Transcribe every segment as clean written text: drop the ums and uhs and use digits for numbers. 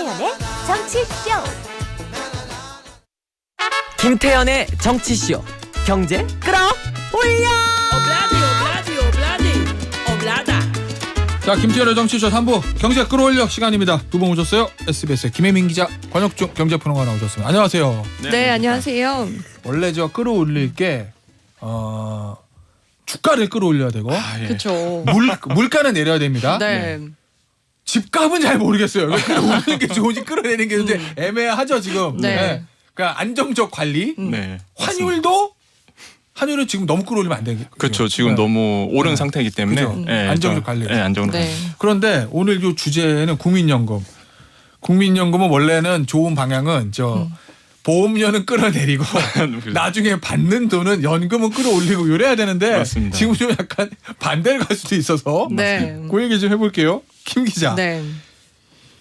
김태현의 정치쇼. 김태현의 정치쇼 경제 끌어올려. 자, 김태현의 정치쇼 3부 경제 끌어올려 시간입니다. 두 분 오셨어요. SBS의 김혜민 기자, 권혁중 경제평론가 나오셨습니다. 안녕하세요. 네, 안녕하세요. 원래 저 끌어올릴 게 주가를 끌어올려야 되고 그렇죠. 물가는 내려야 됩니다. 네. 집값은 잘 모르겠어요. 끌어올리는 게 좋은지 끌어내는 게 좋은지 애매하죠 지금. 네. 그러니까 안정적 관리. 네. 환율은 지금 너무 끌어올리면 안 되겠죠. 그렇죠. 지금 너무 오른 상태이기 때문에 그죠. 안정적 관리. 네, 안정적 관리. 네. 그런데 오늘 이 주제는 국민연금. 국민연금은 원래는 좋은 방향은 보험료는 끌어내리고 나중에 받는 돈은 연금은 끌어올리고 이래야 되는데 맞습니다. 지금 좀 약간 반대를 갈 수도 있어서 네. 그 얘기 좀 해볼게요. 김 기자. 네.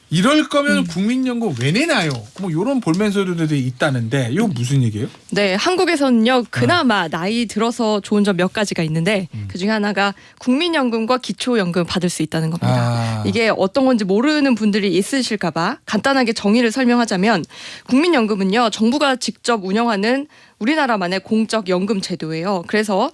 이럴 거면 국민연금 왜 내나요? 뭐 이런 볼멘소리들이 있다는데 이건 무슨 얘기예요? 네, 한국에서는요 그나마 나이 들어서 좋은 점 몇 가지가 있는데 그중에 하나가 국민연금과 기초연금 받을 수 있다는 겁니다. 이게 어떤 건지 모르는 분들이 있으실까 봐 간단하게 정의를 설명하자면 국민연금은요 정부가 직접 운영하는 우리나라만의 공적 연금 제도예요. 그래서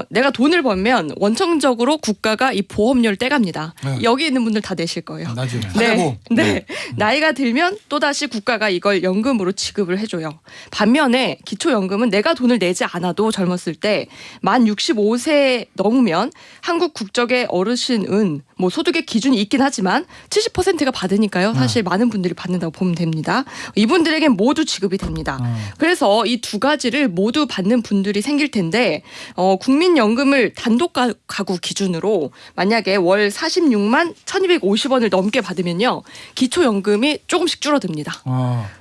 내가 돈을 벌면 원천적으로 국가가 이 보험료를 떼갑니다. 네. 여기 있는 분들 다 내실 거예요. 나중에. 네. 네. 나이가 들면 또다시 국가가 이걸 연금으로 지급을 해줘요. 반면에 기초연금은 내가 돈을 내지 않아도 젊었을 때 만 65세 넘으면 한국 국적의 어르신은 뭐 소득의 기준이 있긴 하지만 70%가 받으니까요. 사실 많은 분들이 받는다고 보면 됩니다. 이분들에겐 모두 지급이 됩니다. 그래서 이 두 가지를 모두 받는 분들이 생길 텐데 국민연금을 단독 가구 기준으로 만약에 월 46만 1,250원을 넘게 받으면요. 기초연금이 조금씩 줄어듭니다.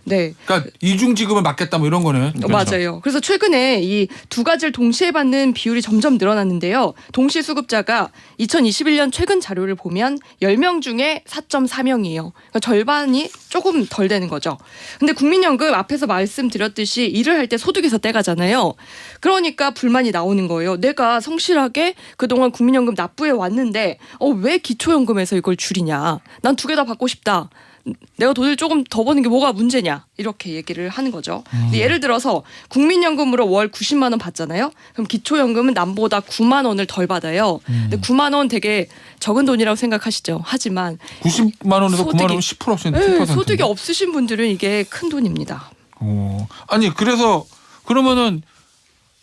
네. 그러니까 이중 지급을 막겠다 뭐 이런 거는. 맞아요. 그래서 최근에 이 두 가지를 동시에 받는 비율이 점점 늘어났는데요. 동시 수급자가 2021년 최근 자료를 보면 10명 중에 4.4명이에요. 그러니까 절반이 조금 덜 되는 거죠. 근데 국민연금 앞에서 말씀드렸듯이 일을 할 때 소득에서 떼가잖아요. 그러니까 불만이 나오는 거예요. 내가 성실하게 그동안 국민연금 납부해 왔는데 왜 기초연금에서 이걸 줄이냐. 난 두 개 다 받고 싶다. 내가 돈을 조금 더 버는 게 뭐가 문제냐 이렇게 얘기를 하는 거죠. 예를 들어서 국민연금으로 월 90만 원 받잖아요. 그럼 기초연금은 남보다 9만 원을 덜 받아요. 근데 9만 원 되게 적은 돈이라고 생각하시죠. 하지만 90만 원에서 9만 원이면 10%. 네, 소득이 없으신 분들은 이게 큰 돈입니다. 아니 그래서 그러면은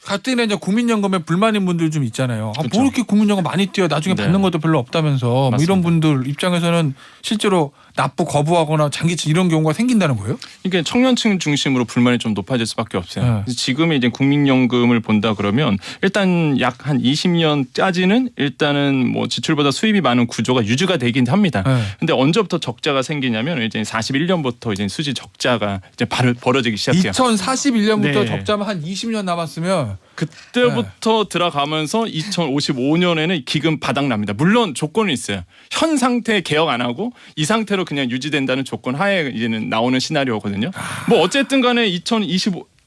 가뜩이나 이제 국민연금에 불만인 분들 좀 있잖아요. 뭐 이렇게 국민연금 많이 뛰어 나중에 받는 것도 별로 없다면서 뭐 이런 분들 입장에서는 실제로 납부 거부하거나 장기치 이런 경우가 생긴다는 거예요? 이게 청년층 중심으로 불만이 좀 높아질 수밖에 없어요. 지금의 이제 국민연금을 본다 그러면 일단 약 한 20년까지는 일단은 뭐 지출보다 수입이 많은 구조가 유지가 되긴 합니다. 근데 언제부터 적자가 생기냐면 이제 41년부터 이제 수지 적자가 이제 벌어지기 시작해요. 2041년부터 네. 적자면 한 20년 남았으면 그때부터 들어가면서 2055년에는 기금 바닥납니다. 물론 조건이 있어요. 현 상태 개혁 안 하고 이 상태로 그냥 유지된다는 조건 하에 이제는 나오는 시나리오거든요. 뭐 어쨌든 간에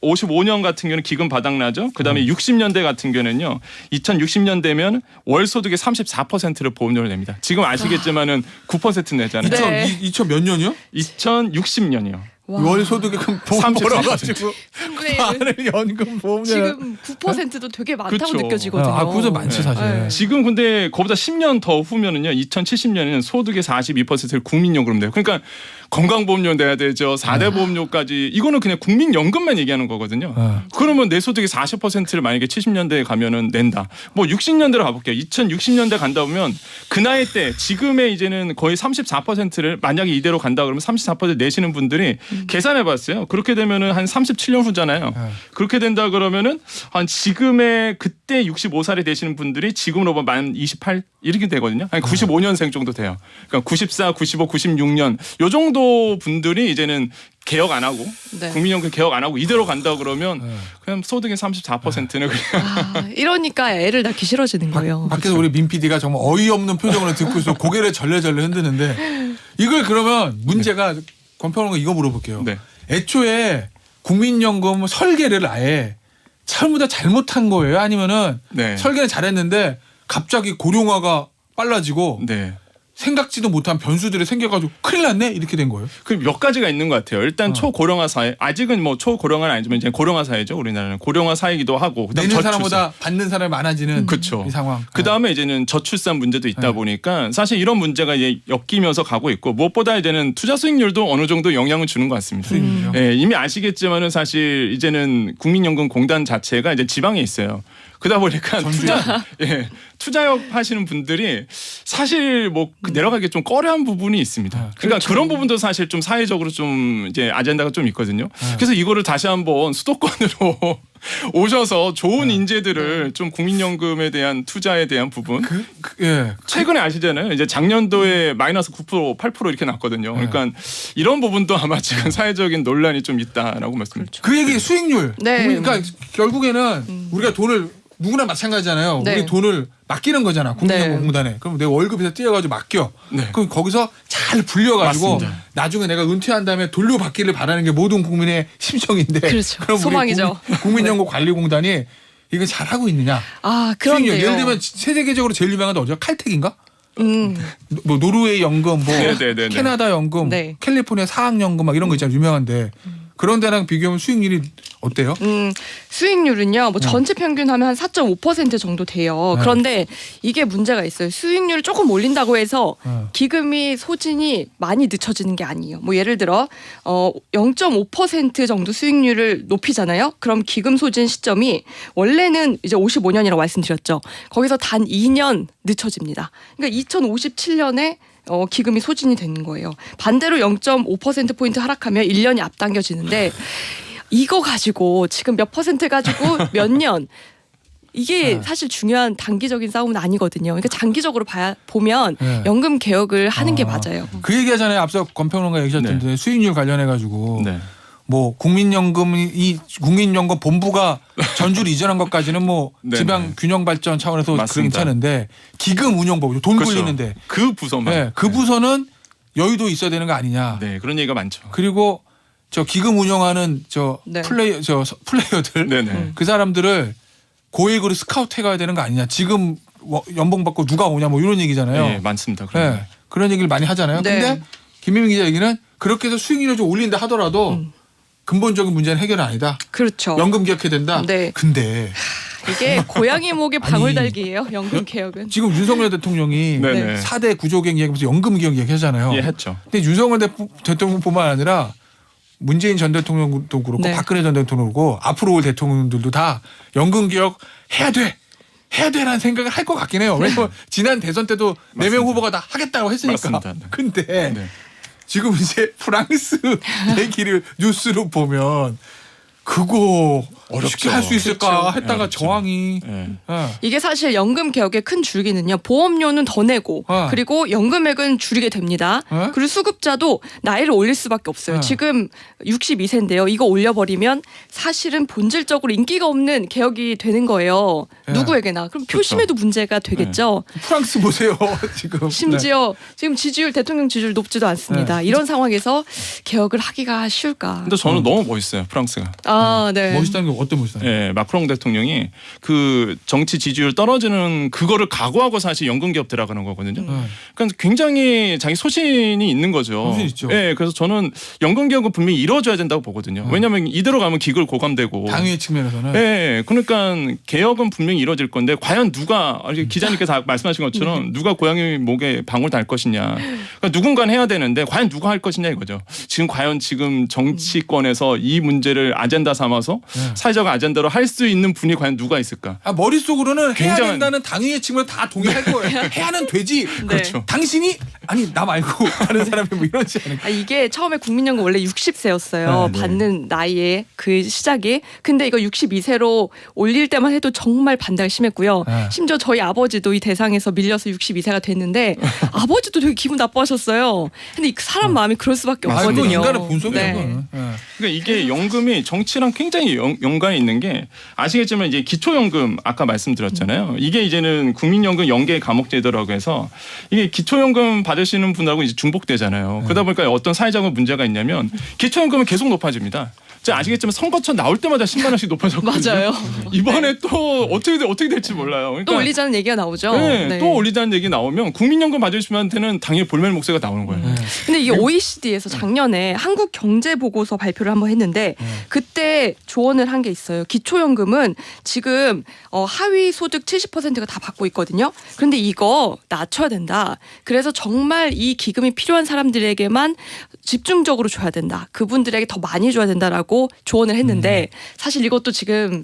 55년 같은 경우는 기금 바닥나죠. 그다음에 60년대 같은 경우는요. 2060년 되면 월 소득의 34%를 보험료를 냅니다. 지금 아시겠지만은 9% 내잖아요. 네. 2000 몇 년이요? 2060년이요. 월 소득에 그럼 보험 34%. 벌어가지고 3분의 1은 많은 연금 보험료. 지금 9%도 되게 많다고 그쵸. 느껴지거든요. 그것도 많지 사실. 네. 지금 근데 그보다 10년 더 후면은요. 2070년에는 소득의 42%를 국민연금 내요. 그러니까 건강보험료 내야 되죠. 4대 보험료까지 이거는 그냥 국민연금만 얘기하는 거거든요. 그러면 내 소득의 40%를 만약에 70년대에 가면은 낸다. 뭐 60년대로 가볼게요. 2060년대 간다 보면 그 나이 때 지금의 이제는 거의 34%를 만약에 이대로 간다 그러면 34% 내시는 분들이 계산해봤어요. 그렇게 되면은 한 37년 후잖아요. 그렇게 된다 그러면은 한 지금의 그때 65살이 되시는 분들이 지금으로 보면 만 28 이렇게 되거든요. 한 95년생 정도 돼요. 그러니까 94, 95, 96년 요 정도 분들이 이제는 개혁 안 하고 네. 국민연금 개혁 안 하고 이대로 간다 그러면 그냥 소득의 34%는 그냥 이러니까 애를 낳기 싫어지는 거예요. 밖에서 우리 민 PD가 정말 어이없는 표정으로 듣고 있어 고개를 절레절레 흔드는데 이걸 그러면 문제가 권평론가 이거 물어볼게요. 네. 애초에 국민연금 설계를 아예 전부 다 잘못한 거예요? 아니면은 네. 설계는 잘했는데 갑자기 고령화가 빨라지고 네. 생각지도 못한 변수들이 생겨가지고 큰일 났네 이렇게 된 거예요. 그 몇 가지가 있는 것 같아요. 일단 초고령화 사회, 아직은 뭐 초고령화는 아니지만 이제 고령화 사회죠. 우리나라는 고령화 사회이기도 하고, 그다음 내는 저출산. 사람보다 받는 사람이 많아지는 그쵸. 이 상황. 그 다음에 이제는 저출산 문제도 있다 네. 보니까 사실 이런 문제가 이제 엮이면서 가고 있고, 무엇보다 이제는 투자 수익률도 어느 정도 영향을 주는 것 같습니다. 수익률이요? 예, 이미 아시겠지만은 사실 이제는 국민연금공단 자체가 이제 지방에 있어요. 그러다 보니까 전주에. 투자역 하시는 분들이 사실 뭐 내려가기 좀 꺼려한 부분이 있습니다. 그러니까 그렇죠. 그런 부분도 사실 좀 사회적으로 좀 이제 아젠다가 좀 있거든요. 그래서 이거를 다시 한번 수도권으로 오셔서 좋은 인재들을 좀 국민연금에 대한 투자에 대한 부분. 예. 최근에 아시잖아요. 이제 작년도에 마이너스 9%, 8% 이렇게 났거든요. 그러니까 이런 부분도 아마 지금 사회적인 논란이 좀 있다라고 말씀드렸죠. 그 얘기 수익률. 네. 그러니까 결국에는 우리가 돈을 누구나 마찬가지잖아요. 네. 우리 돈을 맡기는 거잖아. 국민연금공단에. 그럼 내 월급에서 떼어가지고 맡겨. 네. 그럼 거기서 잘 불려가지고 맞습니다. 나중에 내가 은퇴한 다음에 돌려받기를 바라는 게 모든 국민의 심정인데. 그렇죠. 그럼 우리 소망이죠. 국민연금관리공단이 이거 잘하고 있느냐. 아, 수익률. 그런데요. 예를 들면 세계적으로 제일 유명한 건 어디죠? 칼텍인가? 음. 뭐 노르웨이 연금, 뭐 네네네네. 캐나다 연금, 네. 캘리포니아 사학연금 막 이런 거 있잖아요. 유명한데 그런 데랑 비교하면 수익률이 어때요? 수익률은요, 뭐 전체 평균 하면 한 4.5% 정도 돼요. 네. 그런데 이게 문제가 있어요. 수익률을 조금 올린다고 해서 기금이 소진이 많이 늦춰지는 게 아니에요. 뭐 예를 들어 0.5% 정도 수익률을 높이잖아요. 그럼 기금 소진 시점이 원래는 이제 55년이라고 말씀드렸죠. 거기서 단 2년 늦춰집니다. 그러니까 2057년에 기금이 소진이 되는 거예요. 반대로 0.5%포인트 하락하면 1년이 앞당겨지는데 이거 가지고 지금 몇 퍼센트 가지고 몇 년 이게 사실 중요한 단기적인 싸움은 아니거든요. 그러니까 장기적으로 보면 네. 연금 개혁을 하는 게 맞아요. 그 얘기하잖아요. 앞서 권평론가 얘기하셨던데 수익률 관련해 가지고 네. 뭐 국민연금 본부가 전주를 이전한 것까지는 뭐 네, 지방 네. 균형 발전 차원에서 맞습니다. 괜찮은데 기금 운용법 돈 그렇죠. 굴리는데 그 부서만. 네, 그 부서는 여유도 있어야 되는 거 아니냐. 네, 그런 얘기가 많죠. 그리고 저 기금 운영하는 네. 플레이어들 네네. 그 사람들을 고액으로 스카우트 해가야 되는 거 아니냐. 지금 연봉 받고 누가 오냐 뭐 이런 얘기잖아요. 네, 많습니다. 그런 네, 그런 얘기를 많이 하잖아요. 네. 근데 김민민 기자 얘기는 그렇게 해서 수익률을 좀 올린다 하더라도 근본적인 문제는 해결은 아니다. 그렇죠. 연금 개혁해야 된다. 네. 근데 이게 고양이 목에 방울 아니, 달기예요. 연금 개혁은. 지금 윤석열 대통령이 네네. 4대 구조개혁 얘기하면서 연금 개혁 얘기하잖아요. 예, 했죠. 근데 윤석열 대통령뿐만 아니라 문재인 전 대통령도 그렇고 네. 박근혜 전 대통령도 그렇고 앞으로 올 대통령들도 다 연금 개혁 해야 돼라는 생각을 할 것 같긴 해요. 왜냐면 지난 대선 때도 4명 후보가 다 하겠다고 했으니까. 맞습니다. 네. 근데 네. 지금 이제 프랑스 얘기를 뉴스로 보면 그거 어렵죠. 쉽게 할 수 있을까 그렇죠. 했다가 어렵죠. 저항이 네. 이게 사실 연금 개혁의 큰 줄기는요. 보험료는 더 내고 그리고 연금액은 줄이게 됩니다. 그리고 수급자도 나이를 올릴 수밖에 없어요. 지금 62세인데요. 이거 올려버리면 사실은 본질적으로 인기가 없는 개혁이 되는 거예요. 누구에게나. 그럼 표심에도 문제가 되겠죠. 프랑스 보세요 지금. 심지어 지금 대통령 지지율 높지도 않습니다. 이런 상황에서 개혁을 하기가 쉬울까? 근데 저는 너무 멋있어요. 프랑스가. 아, 네. 멋있다는 게 어떤 멋있다는 예, 마크롱 대통령이 그 정치 지지율 떨어지는 그거를 각오하고 사실 연금 개혁 들어가는 거거든요. 그러니까 굉장히 자기 소신이 있는 거죠. 소신 있죠. 예, 그래서 저는 연금 개혁은 분명히 이루어져야 된다고 보거든요. 왜냐하면 이대로 가면 기글 고감되고. 당위의 측면에서는. 예, 그러니까 개혁은 분명히 이루어질 건데 과연 누가 기자님께서 말씀하신 것처럼 누가 고양이 목에 방울 달 것이냐. 그러니까 누군가는 해야 되는데 과연 누가 할 것이냐 이거죠. 지금 정치권에서 이 문제를 아젠다 삼아서 사회적 아젠다로 할 수 있는 분이 과연 누가 있을까? 머릿속으로는 해야 굉장한- 된다는 당위의 측면 다 동의할 거예요. 해야는 되지. 그렇죠. 당신이 아니 나 말고 다른 사람이 뭐 이러지 않을까. 이게 처음에 국민연금 원래 60세였어요. 네. 받는 나이에 그 시작이. 근데 이거 62세로 올릴 때만 해도 정말 반대가 심했고요. 네. 심지어 저희 아버지도 이 대상에서 밀려서 62세가 됐는데 아버지도 되게 기분 나빠하셨어요. 근데 이 사람 마음이 그럴 수밖에 아, 없거든요. 그건 인간의 본성이에요. 네. 그거는. 그러니까 이게 연금이 정치랑 굉장히 연관이 있는 게 아시겠지만 이제 기초연금 아까 말씀드렸잖아요. 이게 이제는 국민연금 연계 감옥제도라고 해서 이게 기초연금 받으시는 분하고 이제 중복되잖아요. 그러다 보니까 어떤 사회적인 문제가 있냐면 기초연금은 계속 높아집니다. 제가 아시겠지만 선거철 나올 때마다 10만 원씩 높아졌거든요. 맞아요. 이번에 또 어떻게 될지 몰라요. 그러니까 또 올리자는 얘기가 나오죠. 네, 또 올리자는 얘기 나오면 국민연금 받으시는 분한테는 당연히 볼멘 목소리가 나오는 거예요. 근데 이게 OECD에서 작년에 한국 경제 보고서 발표를 한번 했는데 그때 조언을 한 게 있어요. 기초연금은 지금 하위 소득 70%가 다 받고 있거든요. 그런데 이거 낮춰야 된다. 그래서 정말 이 기금이 필요한 사람들에게만 집중적으로 줘야 된다. 그분들에게 더 많이 줘야 된다라고 조언을 했는데 사실 이것도 지금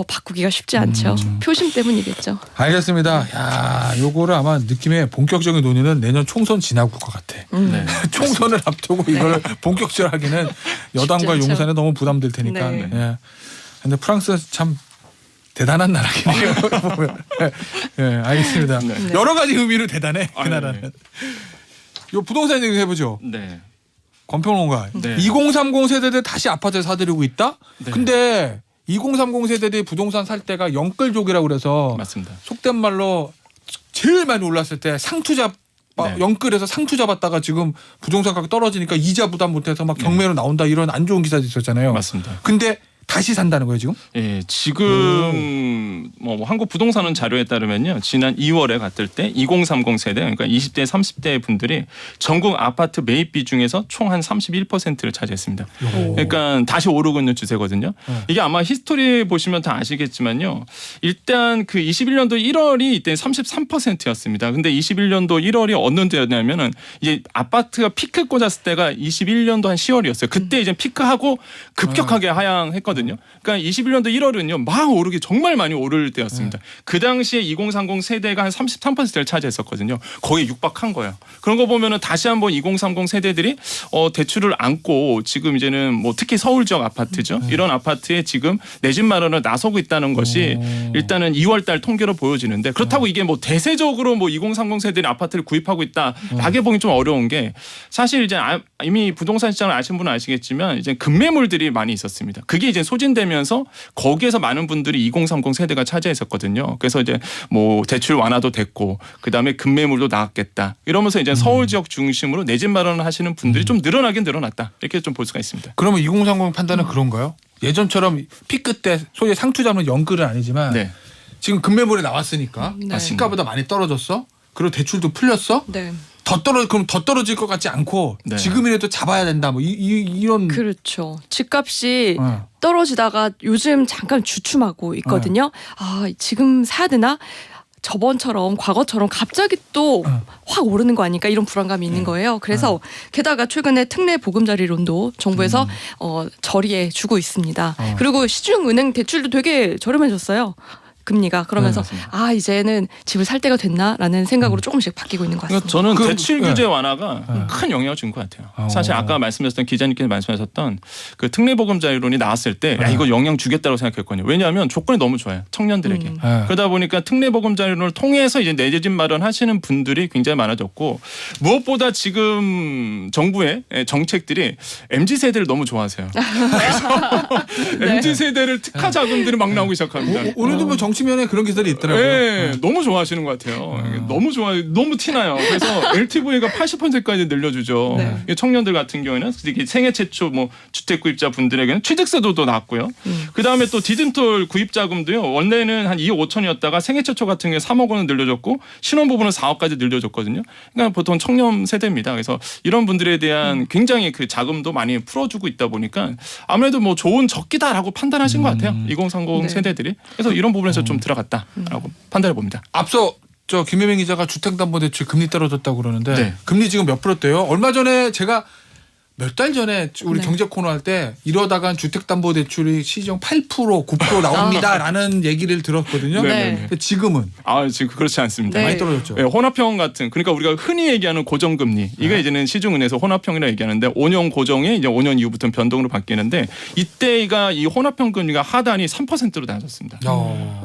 바꾸기가 쉽지 않죠. 표심 때문이겠죠. 알겠습니다. 야, 요거를 아마 느낌의 본격적인 논의는 내년 총선 지나고 올 것 같아. 네. 총선을 앞두고 이걸 본격적으로 하기는 여당과 않죠. 용산에 너무 부담될 테니까. 네. 예. 근데 프랑스는 참 대단한 나라긴 해요. 보면. 예, 알겠습니다. 네. 여러 가지 의미로 대단해. 그 아, 네. 나라는. 요 부동산 얘기 해보죠. 네. 권평론가. 네. 2030 세대들 다시 아파트를 사들이고 있다. 네. 근데 2030 세대들이 부동산 살 때가 영끌족이라고 그래서 맞습니다. 속된 말로 제일 많이 올랐을 때 상투자 네. 영끌에서 상투 잡았다가 지금 부동산 가격 떨어지니까 이자 부담 못해서 막 경매로 나온다 이런 안 좋은 기사도 있었잖아요. 맞습니다. 근데 다시 산다는 거예요 지금? 예, 지금 뭐 한국 부동산원 자료에 따르면요. 지난 2월에 갔을 때 2030 세대 그러니까 20대 30대 분들이 전국 아파트 매입비 중에서 총 한 31%를 차지했습니다. 그러니까 다시 오르고 있는 추세거든요. 이게 아마 히스토리 보시면 다 아시겠지만요. 일단 그 21년도 1월이 이때 33%였습니다. 근데 21년도 1월이 어느 때였냐면은 이제 아파트가 피크 꽂았을 때가 21년도 한 10월이었어요. 그때 이제 피크하고 급격하게 하향했거든요. 그러니까 21년도 1월은요. 막 오르기 정말 많이 오를 때였습니다. 그 당시에 2030 세대가 한 33%를 차지했었거든요. 거의 육박한 거예요. 그런 거 보면은 다시 한번 2030 세대들이 대출을 안고 지금 이제는 뭐 특히 서울 지역 아파트죠. 이런 아파트에 지금 내 집 마련을 나서고 있다는 것이 일단은 2월달 통계로 보여지는데 그렇다고 이게 뭐 대세적으로 뭐 2030 세대는 아파트를 구입하고 있다라고 보기 좀 어려운 게 사실 이제 이미 부동산 시장을 아시는 분은 아시겠지만 이제 급매물들이 많이 있었습니다. 그게 이제 소진되면서 거기에서 많은 분들이 2030 세대가 차지했었거든요. 그래서 이제 뭐 대출 완화도 됐고 그다음에 급매물도 나왔겠다. 이러면서 이제 서울 지역 중심으로 내 집 마련을 하시는 분들이 좀 늘어나긴 늘어났다. 이렇게 좀 볼 수가 있습니다. 그러면 2030 판단은 그런가요? 예전처럼 피크 때 소위 상투 잡는 영끌은 아니지만 네. 지금 급매물이 나왔으니까 네. 시가보다 많이 떨어졌어. 그리고 대출도 풀렸어. 네. 그럼 더 떨어질 것 같지 않고 네. 지금이라도 잡아야 된다. 뭐 이런. 그렇죠. 집값이 어. 떨어지다가 요즘 잠깐 주춤하고 있거든요. 아, 지금 사야 되나? 저번처럼 과거처럼 갑자기 또 확 오르는 거 아닐까 이런 불안감이 있는 거예요. 그래서 게다가 최근에 특례 보금자리론도 정부에서 저리에 주고 있습니다. 그리고 시중은행 대출도 되게 저렴해졌어요. 금리가 그러면서 맞습니다. 이제는 집을 살 때가 됐나라는 생각으로 조금씩 바뀌고 있는 것 그러니까 같습니다. 저는 그- 대출 네. 규제 완화가 큰 영향을 준 것 같아요. 사실 어. 아까 말씀하셨던 기자님께서 말씀하셨던 그 특례보금자리론이 나왔을 때 야, 이거 영향 주겠다고 생각했거든요. 왜냐하면 조건이 너무 좋아요. 청년들에게. 네. 그러다 보니까 특례보금자리론을 통해서 이제 내 집 마련하시는 분들이 굉장히 많아졌고 무엇보다 지금 정부의 정책들이 MZ 세대를 너무 좋아하세요. 그래서 MZ 세대를 특화 자금들이 막 나오기 시작합니다. 오늘도 뭐 정치면에 그런 기사들이 있더라고요. 네, 너무 좋아하시는 것 같아요. 너무 좋아요. 너무 티나요. 그래서 LTV가 80%까지 늘려주죠. 네. 이게 청년들 같은 경우에는 특히 생애 최초 뭐 주택 구입자 분들에게는 취득세도 나왔고요. 그 다음에 또 디딤돌 구입자금도요. 원래는 한 2억 5천이었다가 생애 최초 같은 경우에 3억 원은 늘려줬고 신혼부부는 4억까지 늘려줬거든요. 그러니까 보통 청년 세대입니다. 그래서 이런 분들에 대한 굉장히 그 자금도 많이 풀어주고 있다 보니까 아무래도 뭐 좋은 적기다라고 판단하신 것 같아요. 2030 네. 세대들이. 그래서 이런 부분에서 좀 들어갔다라고 판단해 봅니다. 앞서 저 김혜민 기자가 주택담보대출 금리 떨어졌다고 그러는데 네. 금리 지금 몇 %대요? 얼마 전에 제가 몇 달 전에 우리 네. 경제 코너 할 때 이러다간 주택담보대출이 시중 8% 9% 나옵니다라는 얘기를 들었거든요. 네. 근데 지금은 지금 그렇지 않습니다. 네. 많이 떨어졌죠. 네, 혼합형 같은 그러니까 우리가 흔히 얘기하는 고정금리 이거 이제는 시중은행에서 혼합형이라고 얘기하는데 5년 고정이 이제 5년 이후부터는 변동으로 바뀌는데 이때가 이 혼합형 금리가 하단이 3%로 낮았습니다.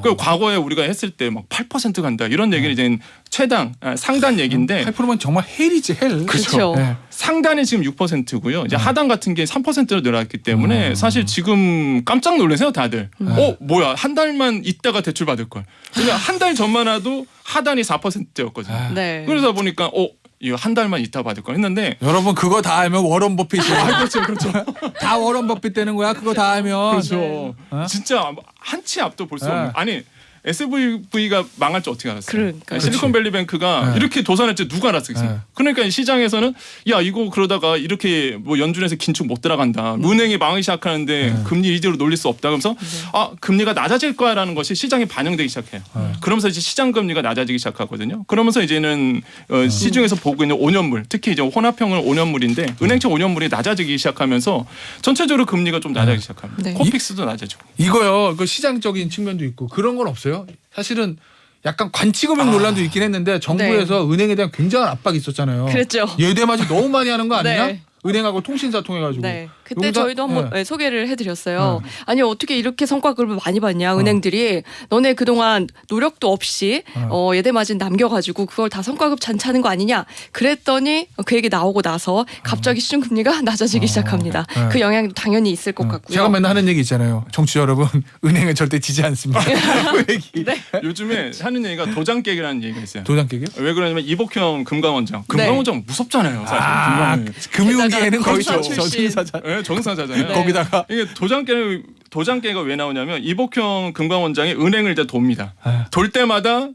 그 과거에 우리가 했을 때 막 8% 간다 이런 얘기는 이제 최당 상단 얘기인데 8%면 정말 헬이지 헬. 그렇죠. 네. 상단이 지금 6%고요. 이제 하단 같은 게 3%로 늘어났기 때문에 사실 지금 깜짝 놀라세요, 다들. 뭐야? 한 달만 있다가 대출 받을 걸. 그냥 한 달 전만 해도 하단이 4%였거든요. 네. 그러다 보니까 이거 한 달만 있다 받을 거 했는데 여러분 그거 다 알면 워런 버핏이야. 그렇죠, 그렇죠. 다 워런 버핏 되는 거야. 그거 다 알면. 그렇죠. 어? 진짜 한 치 앞도 볼 수 네. 없는. 아니 SVB가 망할 줄 어떻게 알았어요? 그러니까요. 실리콘밸리뱅크가 네. 이렇게 도산할 줄 누가 알았겠어요? 네. 그러니까 이 시장에서는 야 이거 그러다가 이렇게 뭐 연준에서 긴축 못 들어간다. 은행이 망하기 시작하는데 금리 이대로 놀릴 수 없다. 그러면서 아 금리가 낮아질 거야라는 것이 시장에 반영되기 시작해요. 그러면서 이제 시장 금리가 낮아지기 시작하거든요. 그러면서 이제는 시중에서 보고 있는 5년물, 특히 이제 혼합형은 5년물인데 은행채 5년물이 낮아지기 시작하면서 전체적으로 금리가 좀 낮아지기 시작합니다. 네. 코픽스도 낮아지고. 이거요. 그 시장적인 측면도 있고 그런 건 없어요. 사실은 약간 관치금융 논란도 있긴 했는데 정부에서 은행에 대한 굉장한 압박이 있었잖아요. 그랬죠. 예대마지 너무 많이 하는 거 아니냐? 네. 은행하고 통신사 통해 가지고. 네. 그때 용산- 저희도 한번 네. 소개를 해드렸어요. 아니 어떻게 이렇게 성과급을 많이 받냐 은행들이 너네 그동안 노력도 없이 예대 마진 남겨가지고 그걸 다 성과급 잔치하는 거 아니냐 그랬더니 그 얘기 나오고 나서 갑자기 시중금리가 낮아지기 시작합니다. 네. 그 영향도 당연히 있을 것 같고요. 제가 맨날 하는 얘기 있잖아요. 정치 여러분, 은행은 절대 지지 않습니다. 그 얘기. 네. 요즘에 하는 얘기가 도장 깨기라는 얘기가 있어요. 도장 깨기요? 왜 그러냐면 이복형 금감원장. 금감원장 무섭잖아요. 사실. 아, 금융계에는 거의 검사 출신. 저승사자. 네, 정사자잖아요. 네. 거기다가 이게 도장 깨가 왜 나오냐면 이복형 금감원장이 은행을 이제 돕니다. 아. 돌 때마다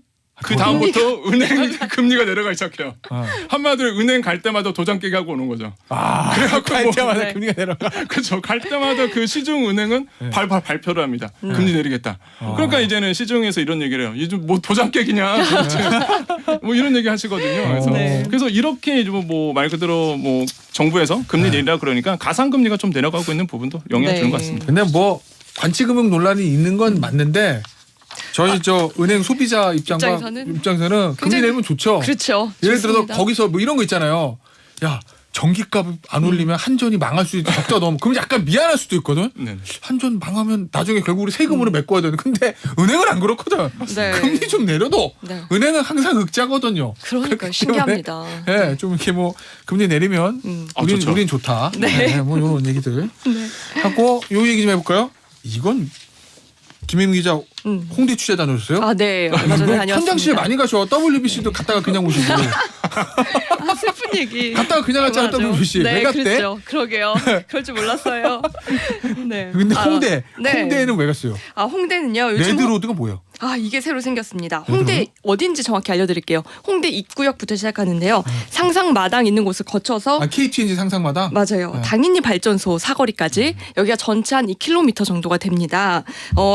그 다음부터 은행 금리가 내려가기 시작해요. 어. 한마디로 은행 갈 때마다 도장 깨게 하고 오는 거죠. 그래갖고 갈 뭐- 때마다 네. 금리가 내려가. 그렇죠. 갈 때마다 그 시중 은행은 발발 발표를 합니다. 금리 내리겠다. 그러니까 이제는 시중에서 이런 얘기를 해요. 요즘 뭐 도장 깨기냐, 도대체. 뭐 이런 얘기 하시거든요. 그래서 네. 그래서 이렇게 뭐 말 그대로 뭐 정부에서 금리 내리라 그러니까 가상 금리가 좀 내려가고 있는 부분도 영향 네. 주는 것 같습니다. 근데 뭐 관치금융 논란이 있는 건 맞는데 저희 저 은행 소비자 입장에서는 금리 굉장히- 내면 좋죠. 그렇죠. 예를 들어서 좋습니다. 거기서 뭐 이런 거 있잖아요. 야 전기값 안 올리면 한전이 망할 수 있다. 적자 너무 그럼 약간 미안할 수도 있거든. 네. 한전 망하면 나중에 결국 우리 세금으로 메꿔야 되는. 근데 은행은 안 그렇거든. 네. 금리 좀 내려도 네. 은행은 항상 흑자거든요. 그러니까 그렇기 신기합니다. 때문에, 예, 좀 이렇게 뭐 금리 내리면 우린 좋죠. 우린 좋다. 네. 뭐 이런 얘기들 네. 하고 요 얘기 좀 해볼까요? 이건 김혜민 기자 홍대 취재 다녀오셨어요? 아, 네. 얼마 전에 다녀왔습니다. 현장실 많이 가셔. WBC도 갔다가 그냥 오시고. 아, 슬픈 얘기. 갔다가 그냥 갔잖아, 맞아. WBC. 네, 왜 갔대? 그랬죠. 그러게요. 그럴 줄 몰랐어요. 네. 근데 아, 홍대, 네. 홍대에는 왜 갔어요? 아, 홍대는요. 요즘 레드로드가 뭐예요? 아, 이게 새로 생겼습니다. 홍대 어딘지 정확히 알려드릴게요. 홍대 입구역부터 시작하는데요. 상상마당 있는 곳을 거쳐서 아, KTNG 상상마당? 맞아요. 네. 당연히 발전소 사거리까지 여기가 전체 한 2km 정도가 됩니다.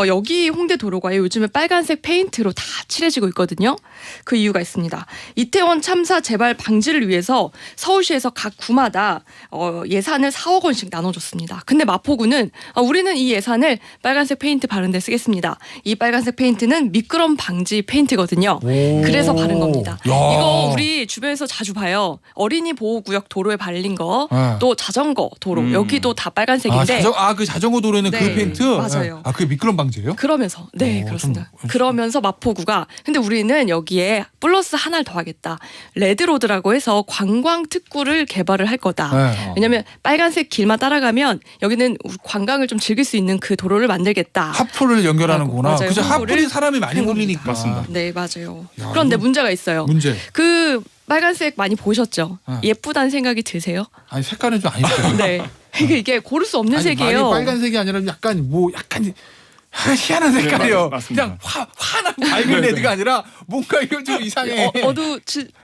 여기 홍대 도로가요. 요즘에 빨간색 페인트로 다 칠해지고 있거든요. 그 이유가 있습니다. 이태원 참사 재발 방지를 위해서 서울시에서 각 구마다 예산을 4억 원씩 나눠줬습니다. 근데 마포구는 우리는 이 예산을 빨간색 페인트 바른 데 쓰겠습니다. 이 빨간색 페인트는 미끄럼 방지 페인트거든요. 오. 그래서 바른 겁니다. 야. 이거 우리 주변에서 자주 봐요. 어린이 보호구역 도로에 발린 거, 네. 또 자전거 도로 여기도 다 빨간색인데. 그 자전거 도로에는 그 네, 페인트? 맞아요. 아, 그게 미끄럼 방지예요? 그러면서 네 그렇습니다. 그러면서 마포구가 근데 우리는 여기에 플러스 하나를 더하겠다. 레드로드라고 해서 관광 특구를 개발을 할 거다. 네. 왜냐하면 빨간색 길만 따라가면 여기는 우리 관광을 좀 즐길 수 있는 그 도로를 만들겠다. 하프를 연결하는구나. 맞아요. 그죠? 하프를 하프리 사람이 많이 한 몰리니까. 겁니다. 맞습니다. 네 맞아요. 야, 그런데 이거 문제가 있어요. 문제. 그 빨간색 많이 보셨죠? 네. 예쁘다는 생각이 드세요? 아니, 색깔은 좀 아니죠. 네. 이게 고를 수 없는 아니, 색이에요. 많이 빨간색이 아니라 약간 희한한 색깔이요. 네, 맞습니다. 그냥 환한 밝은 레드가 아니라 뭔가 이거 좀 이상해.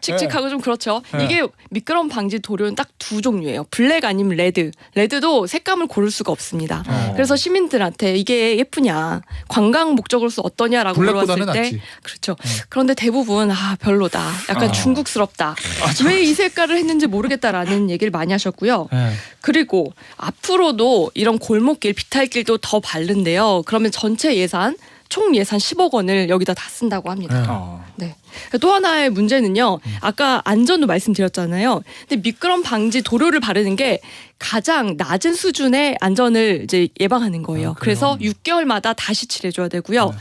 칙칙하고 좀 그렇죠. 네. 이게 미끄럼 방지 도료는 딱 두 종류예요. 블랙 아니면 레드. 레드도 색감을 고를 수가 없습니다. 그래서 시민들한테 이게 예쁘냐, 관광 목적으로서 어떠냐라고 블랙보다는 물어봤을 때, 낫지. 그렇죠. 그런데 대부분 별로다. 약간 중국스럽다. 왜 이 색깔을 했는지 모르겠다라는 얘기를 많이 하셨고요. 네. 그리고 앞으로도 이런 골목길, 비탈길도 더 바른데요. 그러면 전체 예산, 총 예산 10억 원을 여기다 다 쓴다고 합니다. 네. 또 하나의 문제는요. 아까 안전도 말씀드렸잖아요. 근데 미끄럼 방지 도료를 바르는 게 가장 낮은 수준의 안전을 이제 예방하는 거예요. 그래서 6개월마다 다시 칠해줘야 되고요.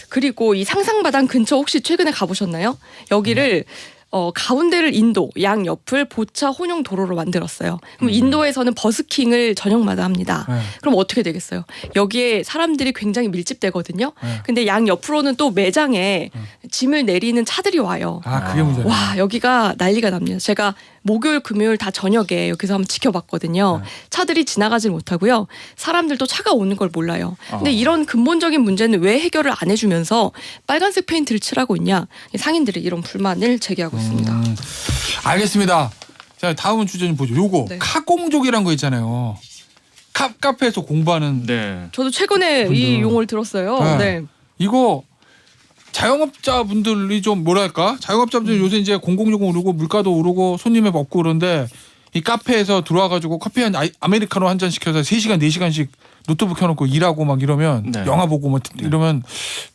그리고 이 상상마당 근처 혹시 최근에 가보셨나요? 여기를 가운데를 인도, 양 옆을 보차 혼용 도로로 만들었어요. 그럼 인도에서는 버스킹을 저녁마다 합니다. 네. 그럼 어떻게 되겠어요? 여기에 사람들이 굉장히 밀집되거든요. 네. 근데 양 옆으로는 또 매장에 짐을 내리는 차들이 와요. 아 그게 문제네. 와, 여기가 난리가 납니다. 제가 목요일, 금요일 다 저녁에 여기서 한번 지켜봤거든요. 차들이 지나가질 못하고요. 사람들도 차가 오는 걸 몰라요. 근데 이런 근본적인 문제는 왜 해결을 안 해주면서 빨간색 페인트를 칠하고 있냐. 상인들이 이런 불만을 제기하고 있습니다. 알겠습니다. 자 다음 주제 좀 보죠. 요거 네. 카공족이란 거 있잖아요. 카페에서 공부하는 네. 저도 최근에 이 용어를 들었어요. 네. 네. 이거 자영업자분들이 좀 뭐랄까 자영업자분들 요새 이제 공공요금 오르고 물가도 오르고 손님이 없고 그런데 이 카페에서 들어와가지고 커피 아메리카노 한 잔 시켜서 3시간 4시간씩 노트북 켜놓고 일하고 막 이러면 네. 영화 보고 뭐 이러면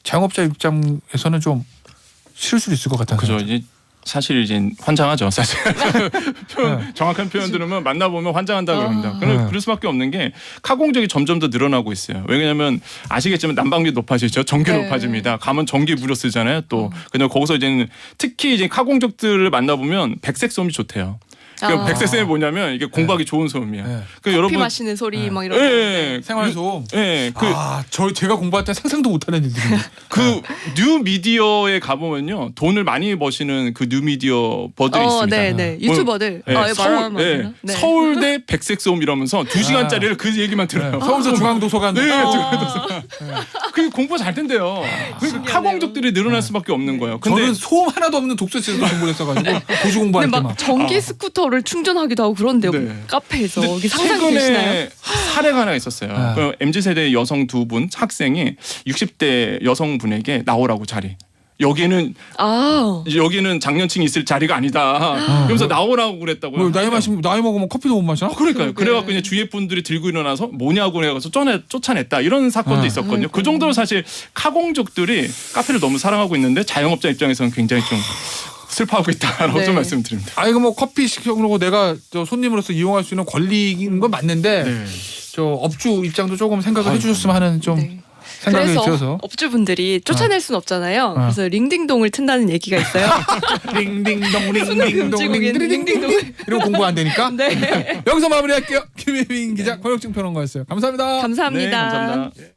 자영업자 입장에서는 좀 싫을 수도 있을 것 같아요. 그죠. 이제 사실 이제 환장하죠. 사실 네. 정확한 표현 들으면 만나보면 환장한다 그럽니다. 네. 그럴 수밖에 없는 게 카공족이 점점 더 늘어나고 있어요. 왜냐하면 아시겠지만 난방비 높아지죠. 전기 네. 높아집니다. 가면 전기 무료 쓰잖아요. 또 근데 거기서 이제는 특히 이제 카공족들을 만나보면 백색 소음이 좋대요. 그러니까 백색 소음이 뭐냐면 이게 공부하기 좋은 소음이야. 네. 그러니까 커피 여러분 마시는 소리 네. 막 이런 예, 거. 예. 생활소음. 예, 제가 공부할 때 상상도 못하는 일들이. 그 뉴미디어에 가보면요 돈을 많이 버시는 그 뉴미디어 버들이 있습니다. 네. 유튜버들. 네, 네. 서울대 백색 소음 이러면서 2시간짜리를 그 얘기만 들어요. 서울서 중앙도서관. 네, 그 공부 잘 된대요. 그러니까 카공족들이 늘어날 수밖에 없는 거예요. 근데 저는 소음 하나도 없는 독서실에서 공부를 했어가지고 고시 공부할 근데 때 막 막. 전기 스쿠터를 충전하기도 하고 그런데요. 네. 카페에서 근데 여기 상상되시나요? 최근에 사례가 하나 있었어요. 네. 그 MZ세대 여성 2분 학생이 60대 여성분에게 나오라고 자리. 여기는 장년층이 있을 자리가 아니다. 그러면서 나오라고 그랬다고요. 뭐 나이 먹으면 커피도 못 마셔? 그러니까요. 그래갖고 이제 주위에 분들이 들고 일어나서 뭐냐고 해가서 쫓아냈다 이런 사건도 있었거든요. 그 정도로 사실 카공족들이 카페를 너무 사랑하고 있는데 자영업자 입장에서는 굉장히 좀 슬퍼하고 있다라고 네. 좀 말씀드립니다. 아 이거 뭐 커피 시켜놓고 내가 저 손님으로서 이용할 수 있는 권리인 건 맞는데 네. 저 업주 입장도 조금 생각을 해주셨으면 하는 좀 네. 생각이 그래서 들어서 업주분들이 쫓아낼 순 없잖아요. 그래서 링딩동을 튼다는 얘기가 있어요. 링딩동 링딩동 링딩동 이런 공부 안 되니까 네. 여기서 마무리할게요. 김혜민 기자 권혁진 평론가였어요. 감사합니다. 감사합니다. 네, 감사합니다.